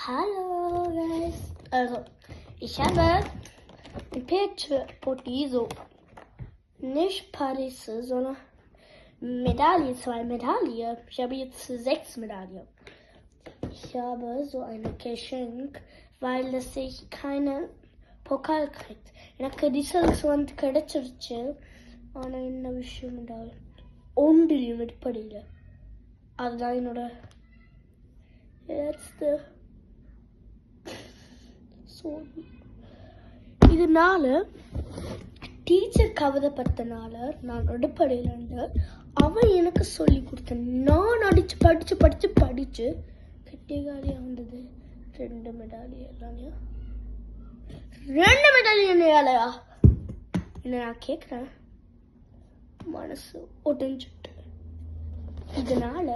Hallo guys. Also, ich habe ein Pilzsporti so nicht Paris, sondern Medaille, 2 Medaillen. Ich habe jetzt 6 Medaillen. Ich habe so ein Geschenk, weil es sich keine Pokal kriegt. எனக்கு results வந்து கிடைச்சிருச்சு. ஆனால் என்ன விஷயம் என்றால் ஒன்றில் விற்படியில் அதுதான் என்னோட இதனால டீச்சர் கவலைப்பட்டனால நான் அடிப்படையில் இருந்து அவன் எனக்கு சொல்லி கொடுத்த நான் படிச்சு கெட்டிகாலியாக வந்தது 2 மெடாலியா 2 மெடாலியா என்ன நான் கேட்குறேன். மனசு ஒடிஞ்சிட்டு. இதனால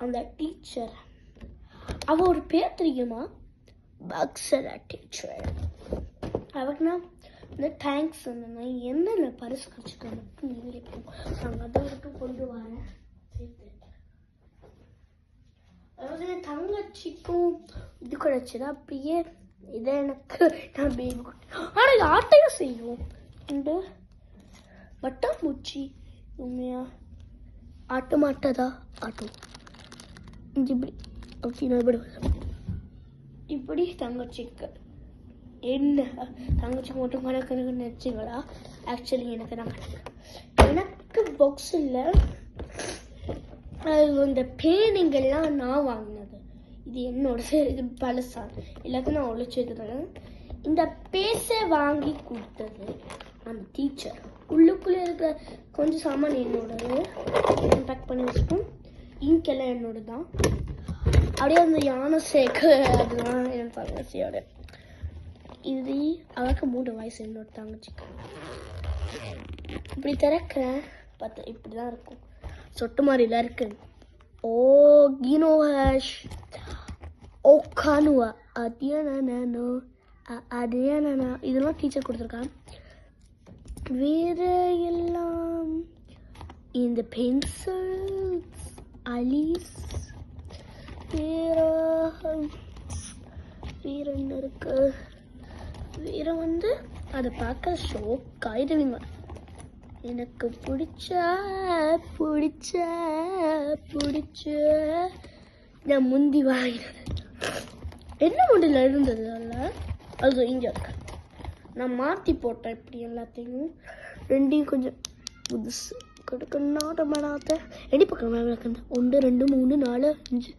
அந்த டீச்சர் அவ ஒரு பேர் தெரியுமா, பக்ஸரா டீச்சர். அவருக்கு நான் இந்த தேங்க்ஸ் சொன்னா என்னென்ன பரிசு கழிச்சுக்க மட்டும் நினைப்போம். நாங்கள் அதை மட்டும் கொண்டு வரேன். அதாவது என் தங்கச்சிக்கும் இது கிடைச்சது. அப்படியே இதை எனக்கு நான் பேபி ஆனால் ஆட்டையும் செய்வோம். இந்த பட்டாம்பூச்சி உண்மையா ஆட்ட மாட்டதா ஆட்டும் இப்படி ஓகே. இப்படி தங்கச்சிக்கு என்ன தங்கச்சிக்கு மட்டும் கணக்கு நினச்சிங்களா? ஆக்சுவலி எனக்கு தான் எனக்கு பாக்ஸ் இல்லை. இந்த பேனிங்கெல்லாம் நான் வாங்கினது. இது என்னோட இது பழசான் எல்லாத்தையும் நான் ஒழிச்சு வைக்கிறேன். இந்த பேஸை வாங்கி கொடுத்தது அந்த டீச்சர். உள்ளுக்குள்ளே இருக்கிற கொஞ்சம் சாமான் என்னோடது பேக் பண்ணி வச்சுப்போம். இங்கெல்லாம் என்னோட தான். அப்படியே அந்த யானை சேக்கு அதெல்லாம் என் தங்கச்சியோட. இது அவருக்கு 3 வயசு என்னோட தங்கச்சிக்கு. இப்படி திறக்கிறேன் பார்த்து இப்படி தான் இருக்கும். சொட்டு மாதிரிலாம் இருக்கு. ஓ கினோஹஷ் ஓ கானுவா அதியானோ அதியானா இதெல்லாம் டீச்சர் கொடுத்துருக்கான். வேற எல்லாம் இந்த பென்சில்ஸ் அலீஸ் வேற என்ன இருக்கு. வேற வந்து அதை பார்க்க ஷோக் ஆயிடுவீங்க. எனக்கு பிடிச்ச நான் முந்தி வாங்கினது என்ன முண்டியில் இருந்தது அல்ல, அது இங்கே இருக்கு. நான் மாற்றி போட்டேன் இப்படி எல்லாத்தையும். ரெண்டையும் கொஞ்சம் புதுசு கொடுக்கணும். எடி பக்கம் 1 2 3 4 5